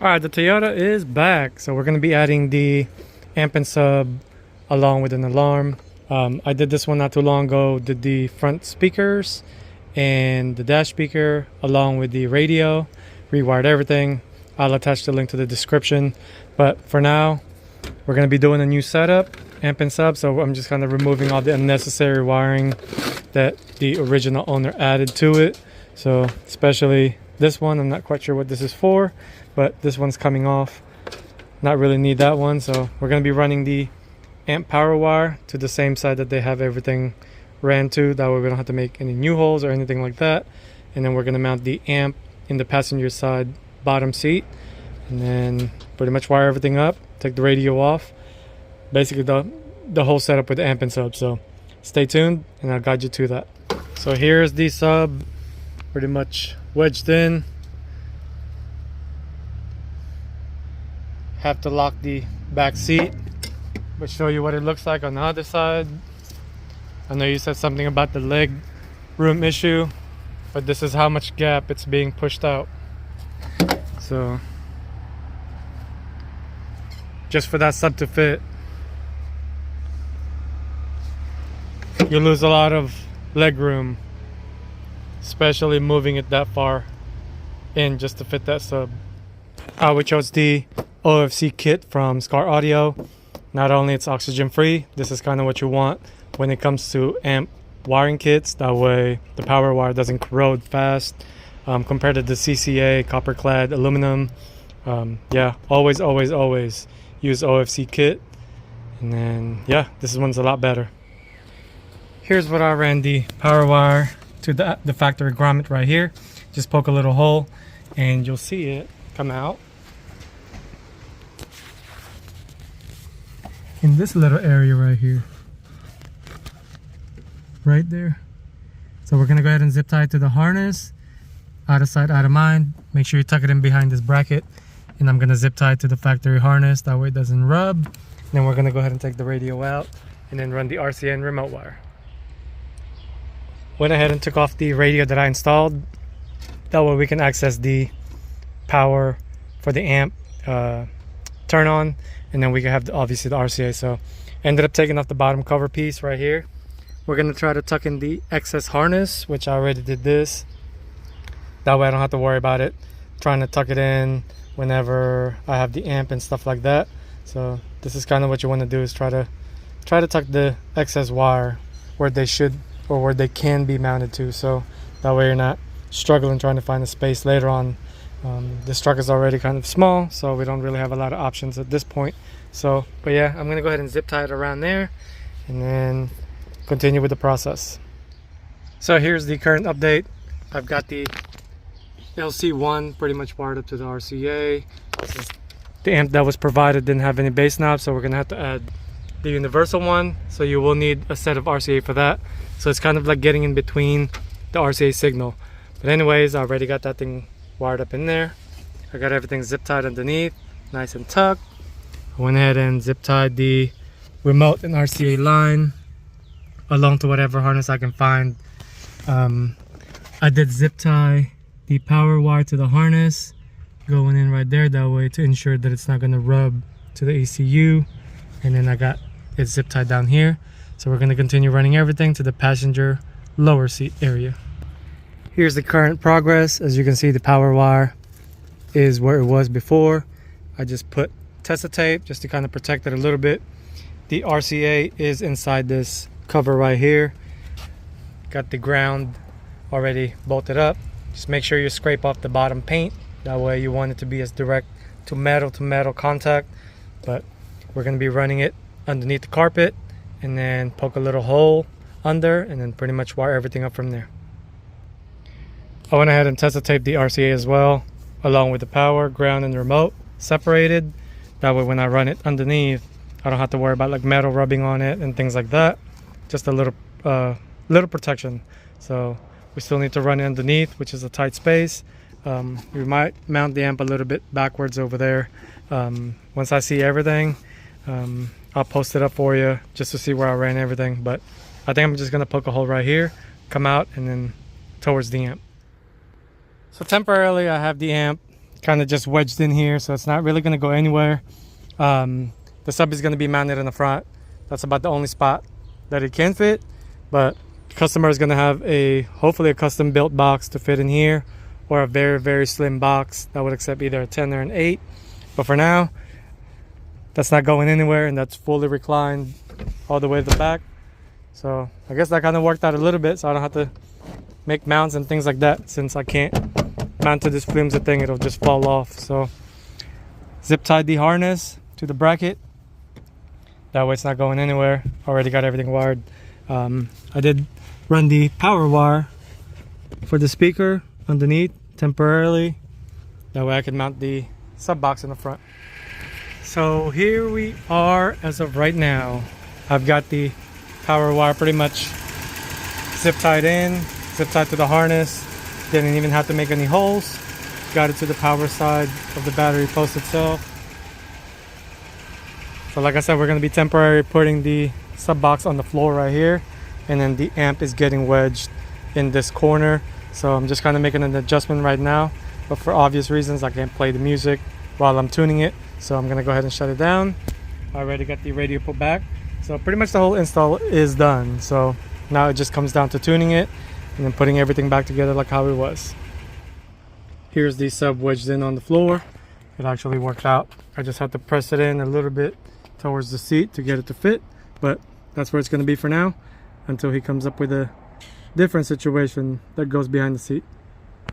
Alright, the Toyota is back. So we're going to be adding the amp and sub along with an alarm. I did this one not too long ago. Did the front speakers and the dash speaker along with the radio. Rewired everything. I'll attach the link to the description. But for now, we're going to be doing a new setup, amp and sub. So I'm just kind of removing all the unnecessary wiring that the original owner added to it. So especially this one, I'm not quite sure what this is for, but this one's coming off. Not really need that one, so we're going to be running the amp power wire to the same side that they have everything ran to. That way we don't have to make any new holes or anything like that. And then we're going to mount the amp in the passenger side bottom seat, and then pretty much wire everything up, take the radio off. Basically the whole setup with the amp and sub. So stay tuned and I'll guide you to that. So here's the sub pretty much wedged in. Have to lock the back seat, but show you what it looks like on the other side. I know you said something about the leg room issue, but this is how much gap it's being pushed out. So just for that sub to fit, you lose a lot of leg room, especially moving it that far in just to fit that sub. We chose the OFC kit from Scar Audio. Not only it's oxygen free, this is kind of what you want when it comes to amp wiring kits. That way the power wire doesn't corrode fast compared to the CCA copper clad aluminum. Yeah, always use OFC kit. And then yeah, this one's a lot better. Here's what I ran the power wire to the factory grommet right here. Just poke a little hole and you'll see it come out in this little area right here, right there. So we're gonna go ahead and zip tie it to the harness. Out of sight, out of mind. Make sure you tuck it in behind this bracket, and I'm gonna zip tie it to the factory harness, that way it doesn't rub. Then we're gonna go ahead and take the radio out and then run the RCN remote wire. Went ahead and took off the radio that I installed, that way we can access the power for the amp turn on, and then we can have obviously the RCA. So ended up taking off the bottom cover piece right here. We're gonna try to tuck in the excess harness, which I already did this. That way I don't have to worry about it trying to tuck it in whenever I have the amp and stuff like that. So this is kind of what you want to do, is try to tuck the excess wire where they should or where they can be mounted to, so that way you're not struggling trying to find a space later on. This truck is already kind of small, so we don't really have a lot of options at this point. So but yeah, I'm gonna go ahead and zip tie it around there and then continue with the process. So here's the current update. I've got the LC1 pretty much wired up to the RCA. The amp that was provided didn't have any bass knobs, so we're gonna have to add the universal one, so you will need a set of RCA for that. So it's kind of like getting in between the RCA signal. But anyways, I already got that thing wired up in there. I got everything zip tied underneath, nice and tucked. I went ahead and zip tied the remote and RCA line along to whatever harness I can find. I did zip tie the power wire to the harness going in right there, that way to ensure that it's not going to rub to the ECU. And then I got it zip tied down here. So we're going to continue running everything to the passenger lower seat area. Here's the current progress. As you can see, the power wire is where it was before. I just put Tessa tape just to kind of protect it a little bit. The RCA is inside this cover right here. Got the ground already bolted up. Just make sure you scrape off the bottom paint. That way you want it to be as direct to metal contact. But we're going to be running it underneath the carpet and then poke a little hole under and then pretty much wire everything up from there. I went ahead and Tessa taped the RCA as well, along with the power, ground, and the remote separated. That way when I run it underneath, I don't have to worry about like metal rubbing on it and things like that. Just a little protection. So we still need to run it underneath, which is a tight space. We might mount the amp a little bit backwards over there. Once I see everything, I'll post it up for you just to see where I ran everything. But I think I'm just gonna poke a hole right here, come out, and then towards the amp. So temporarily I have the amp kind of just wedged in here, so it's not really going to go anywhere. The sub is going to be mounted in the front. That's about the only spot that it can fit, but the customer is going to have hopefully a custom built box to fit in here, or a very, very slim box that would accept either a 10 or an 8. But for now, that's not going anywhere, and that's fully reclined all the way to the back. So I guess that kind of worked out a little bit, so I don't have to make mounts and things like that. Since I can't mount to this flimsy thing, it'll just fall off. So zip tied the harness to the bracket, that way it's not going anywhere. Already got everything wired. I did run the power wire for the speaker underneath temporarily, that way I can mount the sub box in the front. So here we are as of right now. I've got the power wire pretty much zip tied in, zip tied to the harness. Didn't even have to make any holes. Got it to the power side of the battery post itself. So like I said, we're going to be temporarily putting the sub box on the floor right here, and then the amp is getting wedged in this corner. So I'm just kind of making an adjustment right now, but for obvious reasons I can't play the music while I'm tuning it, so I'm going to go ahead and shut it down. I already got the radio put back, so pretty much the whole install is done. So now it just comes down to tuning it and then putting everything back together like how it was. Here's the sub wedged in on the floor. It actually worked out. I just had to press it in a little bit towards the seat to get it to fit, but that's where it's going to be for now until he comes up with a different situation that goes behind the seat.